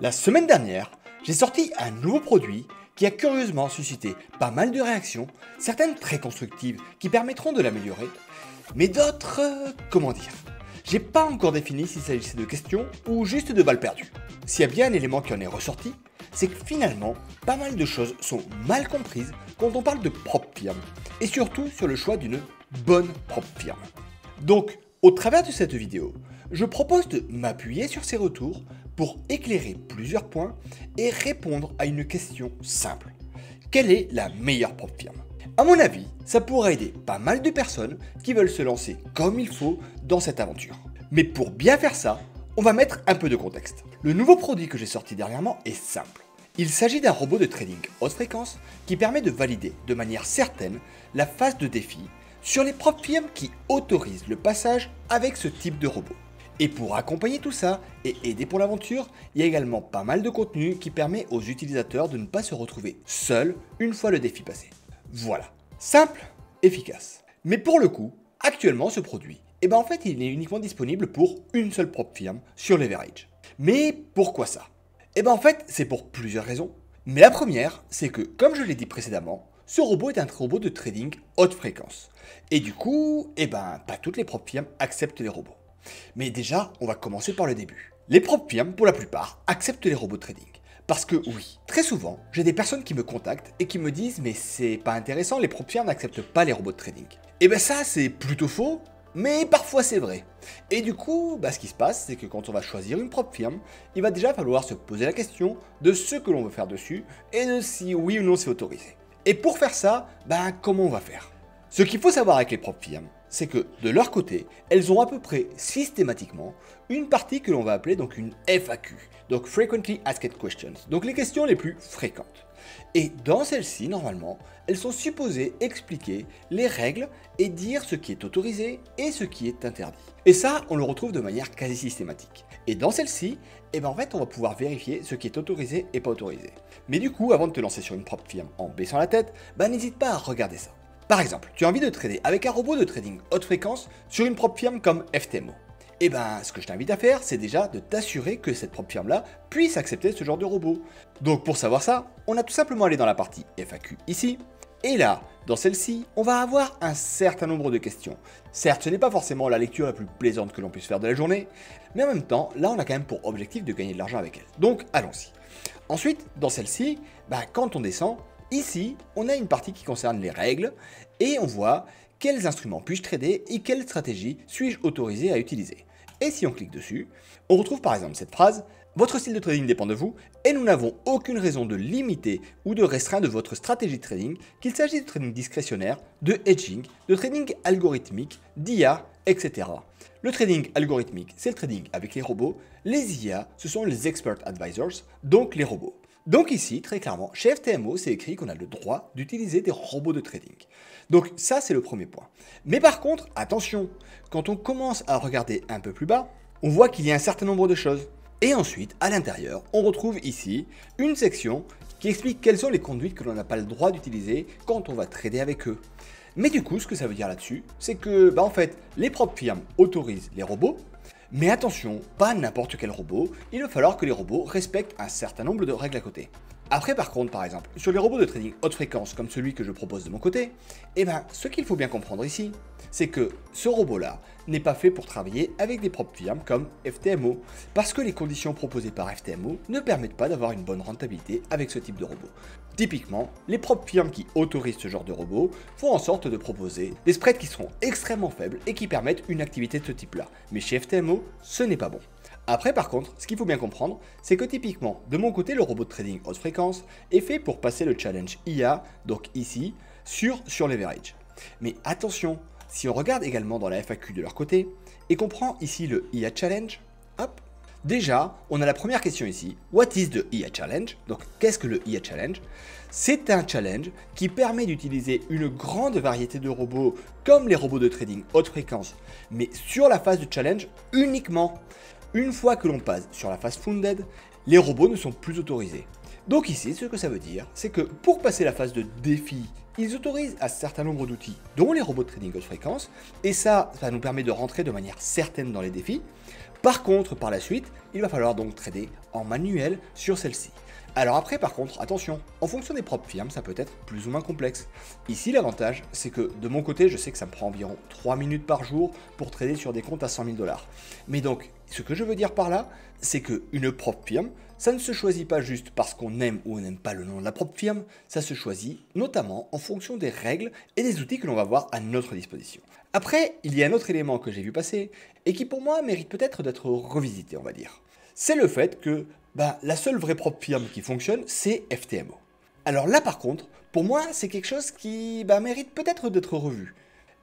La semaine dernière, j'ai sorti un nouveau produit qui a curieusement suscité pas mal de réactions, certaines très constructives qui permettront de l'améliorer, mais d'autres, comment dire, j'ai pas encore défini s'il s'agissait de questions ou juste de balles perdues. S'il y a bien un élément qui en est ressorti, c'est que finalement, pas mal de choses sont mal comprises quand on parle de propre firme, et surtout sur le choix d'une bonne propre firme. Donc, au travers de cette vidéo, je propose de m'appuyer sur ces retours pour éclairer plusieurs points et répondre à une question simple. Quelle est la meilleure propre firme? À mon avis, ça pourrait aider pas mal de personnes qui veulent se lancer comme il faut dans cette aventure. Mais pour bien faire ça, on va mettre un peu de contexte. Le nouveau produit que j'ai sorti dernièrement est simple. Il s'agit d'un robot de trading haute fréquence qui permet de valider de manière certaine la phase de défi sur les propres firmes qui autorisent le passage avec ce type de robot. Et pour accompagner tout ça et aider pour l'aventure, il y a également pas mal de contenu qui permet aux utilisateurs de ne pas se retrouver seuls une fois le défi passé. Voilà, simple, efficace. Mais pour le coup, actuellement ce produit, en fait il est uniquement disponible pour une seule propre firme sur Leverage. Mais pourquoi ça? En fait c'est pour plusieurs raisons. Mais la première, c'est que comme je l'ai dit précédemment, ce robot est un robot de trading haute fréquence. Et du coup, pas toutes les propres firmes acceptent les robots. Mais déjà, on va commencer par le début. Les propres firmes, pour la plupart, acceptent les robots de trading. Parce que oui, très souvent, j'ai des personnes qui me contactent et qui me disent « mais c'est pas intéressant, les propres firmes n'acceptent pas les robots de trading ». Ça, c'est plutôt faux, mais parfois c'est vrai. Et du coup, ce qui se passe, c'est que quand on va choisir une propre firme, il va déjà falloir se poser la question de ce que l'on veut faire dessus et de si oui ou non c'est autorisé. Et pour faire ça, comment on va faire? Ce qu'il faut savoir avec les propres firmes, c'est que de leur côté, elles ont à peu près systématiquement une partie que l'on va appeler donc une FAQ, donc Frequently Asked Questions, donc les questions les plus fréquentes. Et dans celles-ci, normalement, elles sont supposées expliquer les règles et dire ce qui est autorisé et ce qui est interdit. Et ça, on le retrouve de manière quasi systématique. Et dans celle-ci, en fait, on va pouvoir vérifier ce qui est autorisé et pas autorisé. Mais du coup, avant de te lancer sur une propre firme en baissant la tête, n'hésite pas à regarder ça. Par exemple, tu as envie de trader avec un robot de trading haute fréquence sur une propre firme comme FTMO. Ce que je t'invite à faire, c'est déjà de t'assurer que cette propre firme-là puisse accepter ce genre de robot. Donc pour savoir ça, on a tout simplement allé dans la partie FAQ ici, et là, dans celle-ci, on va avoir un certain nombre de questions. Certes, ce n'est pas forcément la lecture la plus plaisante que l'on puisse faire de la journée, mais en même temps, là on a quand même pour objectif de gagner de l'argent avec elle. Donc allons-y. Ensuite, dans celle-ci, quand on descend, ici, on a une partie qui concerne les règles et on voit quels instruments puis-je trader et quelle stratégie suis-je autorisé à utiliser. Et si on clique dessus, on retrouve par exemple cette phrase « Votre style de trading dépend de vous et nous n'avons aucune raison de limiter ou de restreindre votre stratégie de trading, qu'il s'agisse de trading discrétionnaire, de hedging, de trading algorithmique, d'IA, etc. » Le trading algorithmique, c'est le trading avec les robots. Les IA, ce sont les Expert Advisors, donc les robots. Donc ici, très clairement, chez FTMO, c'est écrit qu'on a le droit d'utiliser des robots de trading. Donc ça, c'est le premier point. Mais par contre, attention, quand on commence à regarder un peu plus bas, on voit qu'il y a un certain nombre de choses. Et ensuite, à l'intérieur, on retrouve ici une section qui explique quelles sont les conduites que l'on n'a pas le droit d'utiliser quand on va trader avec eux. Mais du coup, ce que ça veut dire là-dessus, c'est que, en fait, les propres firmes autorisent les robots, mais attention, pas n'importe quel robot, il va falloir que les robots respectent un certain nombre de règles à côté. Après par contre, par exemple, sur les robots de trading haute fréquence comme celui que je propose de mon côté, ce qu'il faut bien comprendre ici, c'est que ce robot-là n'est pas fait pour travailler avec des propres firmes comme FTMO, parce que les conditions proposées par FTMO ne permettent pas d'avoir une bonne rentabilité avec ce type de robot. Typiquement, les propres firmes qui autorisent ce genre de robot font en sorte de proposer des spreads qui seront extrêmement faibles et qui permettent une activité de ce type-là. Mais chez FTMO, ce n'est pas bon. Après par contre, ce qu'il faut bien comprendre, c'est que typiquement, de mon côté, le robot de trading haute fréquence est fait pour passer le challenge IA, donc ici, sur Leverage. Mais attention, si on regarde également dans la FAQ de leur côté, et qu'on prend ici le IA Challenge, hop, déjà, on a la première question ici, what is the IA Challenge? Donc qu'est-ce que le IA Challenge? C'est un challenge qui permet d'utiliser une grande variété de robots comme les robots de trading haute fréquence, mais sur la phase de challenge uniquement. Une fois que l'on passe sur la phase Funded, les robots ne sont plus autorisés. Donc ici, ce que ça veut dire, c'est que pour passer la phase de défi, ils autorisent un certain nombre d'outils, dont les robots de trading haute fréquence, et ça nous permet de rentrer de manière certaine dans les défis. Par contre, par la suite, il va falloir donc trader en manuel sur celle-ci. Alors après, par contre, attention, en fonction des propres firmes, ça peut être plus ou moins complexe. Ici, l'avantage, c'est que de mon côté, je sais que ça me prend environ 3 minutes par jour pour trader sur des comptes à 100 000 $. Mais donc, ce que je veux dire par là, c'est qu'une propre firme, ça ne se choisit pas juste parce qu'on aime ou on n'aime pas le nom de la propre firme, ça se choisit notamment en fonction des règles et des outils que l'on va avoir à notre disposition. Après, il y a un autre élément que j'ai vu passer et qui pour moi mérite peut-être d'être revisité, on va dire. C'est le fait que la seule vraie propre firme qui fonctionne, c'est FTMO. Alors là par contre, pour moi, c'est quelque chose qui mérite peut-être d'être revu.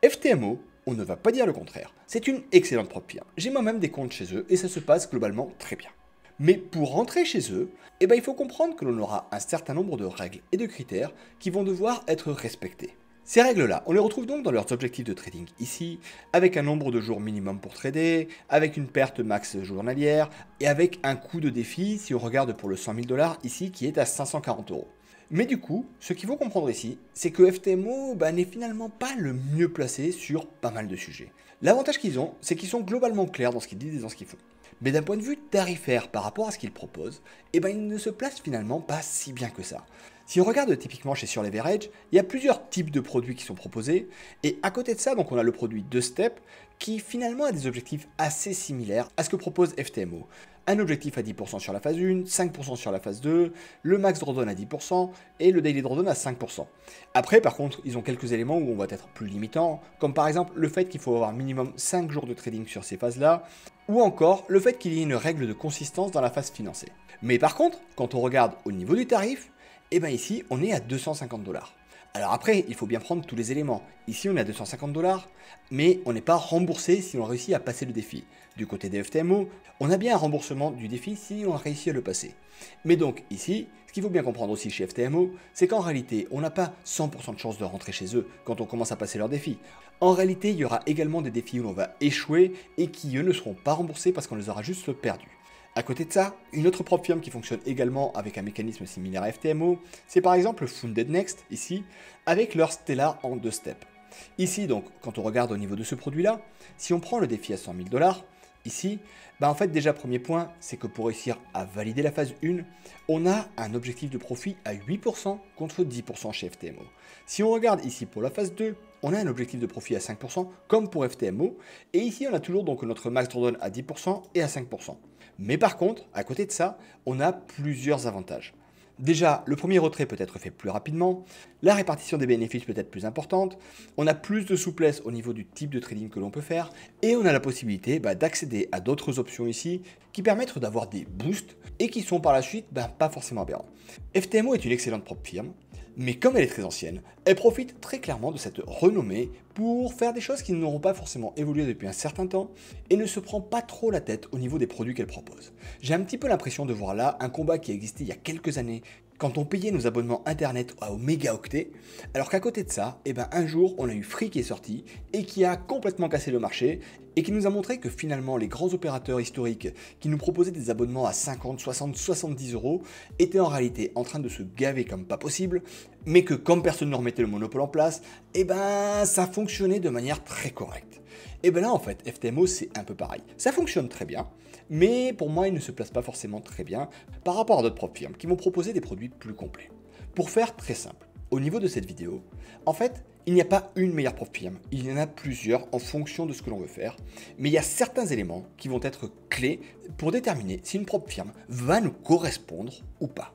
FTMO, on ne va pas dire le contraire, c'est une excellente propre firme. J'ai moi-même des comptes chez eux et ça se passe globalement très bien. Mais pour rentrer chez eux, il faut comprendre que l'on aura un certain nombre de règles et de critères qui vont devoir être respectés. Ces règles-là, on les retrouve donc dans leurs objectifs de trading ici, avec un nombre de jours minimum pour trader, avec une perte max journalière, et avec un coût de défi, si on regarde pour le 100 000 $ ici, qui est à 540 €. Mais du coup, ce qu'il faut comprendre ici, c'est que FTMO n'est finalement pas le mieux placé sur pas mal de sujets. L'avantage qu'ils ont, c'est qu'ils sont globalement clairs dans ce qu'ils disent et dans ce qu'ils font. Mais d'un point de vue tarifaire par rapport à ce qu'ils proposent, ils ne se placent finalement pas si bien que ça. Si on regarde typiquement chez Surleverage, il y a plusieurs types de produits qui sont proposés, et à côté de ça, donc on a le produit 2Step, qui finalement a des objectifs assez similaires à ce que propose FTMO. Un objectif à 10% sur la phase 1, 5% sur la phase 2, le max drawdown à 10% et le daily drawdown à 5%. Après, par contre, ils ont quelques éléments où on va être plus limitant, comme par exemple le fait qu'il faut avoir minimum 5 jours de trading sur ces phases-là, ou encore le fait qu'il y ait une règle de consistance dans la phase financée. Mais par contre, quand on regarde au niveau du tarif, ici, on est à 250 $. Alors après, il faut bien prendre tous les éléments. Ici, on est à 250 $, mais on n'est pas remboursé si on réussit à passer le défi. Du côté des FTMO, on a bien un remboursement du défi si on a réussi à le passer. Mais donc ici, ce qu'il faut bien comprendre aussi chez FTMO, c'est qu'en réalité, on n'a pas 100% de chance de rentrer chez eux quand on commence à passer leurs défis. En réalité, il y aura également des défis où l'on va échouer et qui, eux, ne seront pas remboursés parce qu'on les aura juste perdus. À côté de ça, une autre propre firme qui fonctionne également avec un mécanisme similaire à FTMO, c'est par exemple Founded Next, ici, avec leur Stellar en 2 steps. Ici, donc, quand on regarde au niveau de ce produit-là, si on prend le défi à 100 000 $, ici, en fait, déjà, premier point, c'est que pour réussir à valider la phase 1, on a un objectif de profit à 8% contre 10% chez FTMO. Si on regarde ici pour la phase 2, on a un objectif de profit à 5% comme pour FTMO, et ici, on a toujours donc notre max drawdown à 10% et à 5%. Mais par contre, à côté de ça, on a plusieurs avantages. Déjà, le premier retrait peut être fait plus rapidement, la répartition des bénéfices peut être plus importante, on a plus de souplesse au niveau du type de trading que l'on peut faire, et on a la possibilité d'accéder à d'autres options ici qui permettent d'avoir des boosts et qui sont par la suite pas forcément aberrants. FTMO est une excellente propre firme, mais comme elle est très ancienne, elle profite très clairement de cette renommée pour faire des choses qui n'auront pas forcément évolué depuis un certain temps et ne se prend pas trop la tête au niveau des produits qu'elle propose. J'ai un petit peu l'impression de voir là un combat qui a existé il y a quelques années quand on payait nos abonnements internet au mégaoctet, alors qu'à côté de ça, un jour on a eu Free qui est sorti et qui a complètement cassé le marché et qui nous a montré que finalement les grands opérateurs historiques qui nous proposaient des abonnements à 50, 60, 70 € étaient en réalité en train de se gaver comme pas possible, mais que comme personne ne remettait le monopole en place, ça fonctionnait de manière très correcte. Et là en fait, FTMO c'est un peu pareil. Ça fonctionne très bien, mais pour moi il ne se place pas forcément très bien par rapport à d'autres propres firmes qui vont proposer des produits plus complets. Pour faire très simple, au niveau de cette vidéo, en fait, il n'y a pas une meilleure propre firme, il y en a plusieurs en fonction de ce que l'on veut faire, mais il y a certains éléments qui vont être clés pour déterminer si une propre firme va nous correspondre ou pas.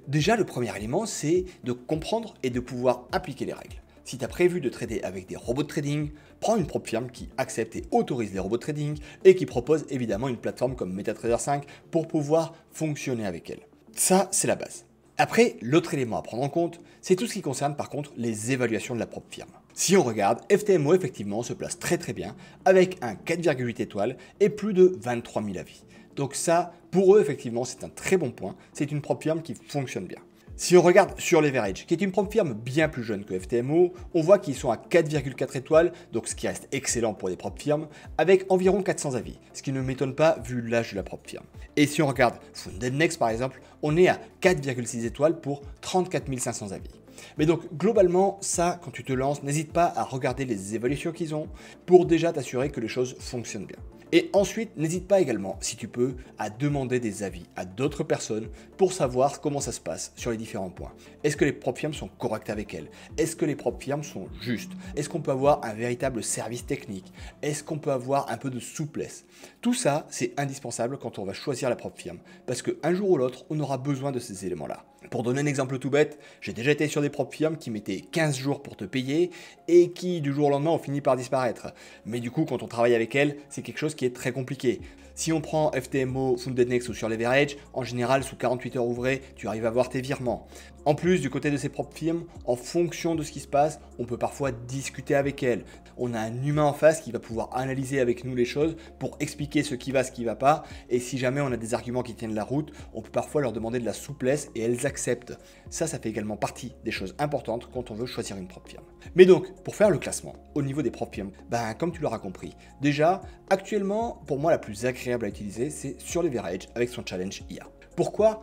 Déjà, le premier élément, c'est de comprendre et de pouvoir appliquer les règles. Si tu as prévu de trader avec des robots de trading, prends une propre firme qui accepte et autorise les robots de trading et qui propose évidemment une plateforme comme MetaTrader 5 pour pouvoir fonctionner avec elle. Ça, c'est la base. Après, l'autre élément à prendre en compte, c'est tout ce qui concerne par contre les évaluations de la propre firme. Si on regarde, FTMO effectivement se place très très bien avec un 4,8 étoiles et plus de 23 000 avis. Donc ça, pour eux effectivement, c'est un très bon point, c'est une propre firme qui fonctionne bien. Si on regarde Surleverage, qui est une propre firme bien plus jeune que FTMO, on voit qu'ils sont à 4,4 étoiles, donc ce qui reste excellent pour des propres firmes, avec environ 400 avis, ce qui ne m'étonne pas vu l'âge de la propre firme. Et si on regarde Founded Next par exemple, on est à 4,6 étoiles pour 34 500 avis. Mais donc globalement, ça, quand tu te lances, n'hésite pas à regarder les évaluations qu'ils ont pour déjà t'assurer que les choses fonctionnent bien. Et ensuite, n'hésite pas également, si tu peux, à demander des avis à d'autres personnes pour savoir comment ça se passe sur les différents points. Est-ce que les prop firms sont correctes avec elles? Est-ce que les prop firms sont justes? Est-ce qu'on peut avoir un véritable service technique? Est-ce qu'on peut avoir un peu de souplesse? Tout ça, c'est indispensable quand on va choisir la prop firm, parce qu'un jour ou l'autre, on aura besoin de ces éléments-là. Pour donner un exemple tout bête, j'ai déjà été sur des prop firms qui mettaient 15 jours pour te payer et qui, du jour au lendemain, ont fini par disparaître. Mais du coup, quand on travaille avec elles, c'est quelque chose qui est très compliqué. Si on prend FTMO, Founded Next ou sur Leverage, en général, sous 48 heures ouvrées, tu arrives à voir tes virements. En plus, du côté de ces propres firmes, en fonction de ce qui se passe, on peut parfois discuter avec elles. On a un humain en face qui va pouvoir analyser avec nous les choses pour expliquer ce qui va pas. Et si jamais on a des arguments qui tiennent la route, on peut parfois leur demander de la souplesse et elles acceptent. Ça fait également partie des choses importantes quand on veut choisir une propre firme. Mais donc, pour faire le classement au niveau des propres firmes, comme tu l'auras compris, déjà, actuellement, pour moi, la plus agréable à utiliser, c'est sur Leverage avec son challenge IA. Pourquoi ?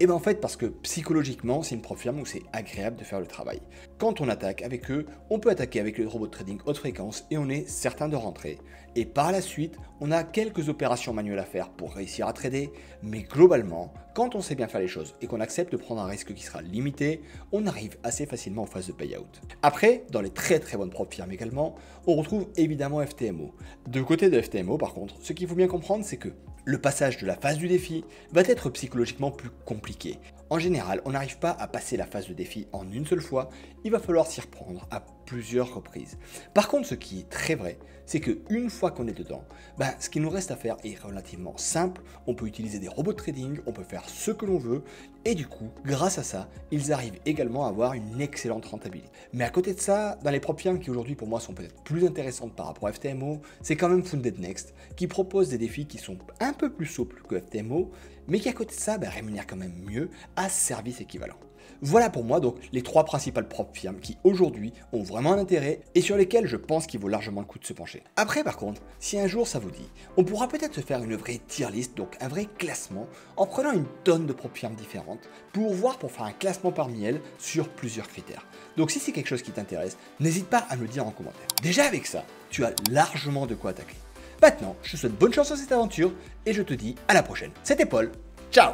En fait, parce que psychologiquement, c'est une prop firme où c'est agréable de faire le travail. Quand on attaque avec eux, on peut attaquer avec le robot de trading haute fréquence et on est certain de rentrer. Et par la suite, on a quelques opérations manuelles à faire pour réussir à trader, mais globalement, quand on sait bien faire les choses et qu'on accepte de prendre un risque qui sera limité, on arrive assez facilement en phase de payout. Après, dans les très bonnes prop firmes également, on retrouve évidemment FTMO. De côté de FTMO, par contre, ce qu'il faut bien comprendre, c'est que le passage de la phase du défi va être psychologiquement plus compliqué. En général, on n'arrive pas à passer la phase de défi en une seule fois, il va falloir s'y reprendre à plusieurs reprises. Par contre, ce qui est très vrai, c'est qu'une fois qu'on est dedans, ce qu'il nous reste à faire est relativement simple. On peut utiliser des robots de trading, on peut faire ce que l'on veut, et du coup, grâce à ça, ils arrivent également à avoir une excellente rentabilité. Mais à côté de ça, dans les prop firms qui aujourd'hui pour moi sont peut-être plus intéressantes par rapport à FTMO, c'est quand même Founded Next, qui propose des défis qui sont un peu plus souples que FTMO, mais qui à côté de ça rémunèrent quand même mieux à service équivalent. Voilà pour moi donc les trois principales prop firmes qui aujourd'hui ont vraiment un intérêt et sur lesquelles je pense qu'il vaut largement le coup de se pencher. Après par contre, si un jour ça vous dit, on pourra peut-être se faire une vraie tier list, donc un vrai classement, en prenant une tonne de prop firmes différentes pour faire un classement parmi elles sur plusieurs critères. Donc si c'est quelque chose qui t'intéresse, n'hésite pas à me le dire en commentaire. Déjà avec ça, tu as largement de quoi attaquer. Maintenant, je te souhaite bonne chance dans cette aventure et je te dis à la prochaine. C'était Paul, ciao!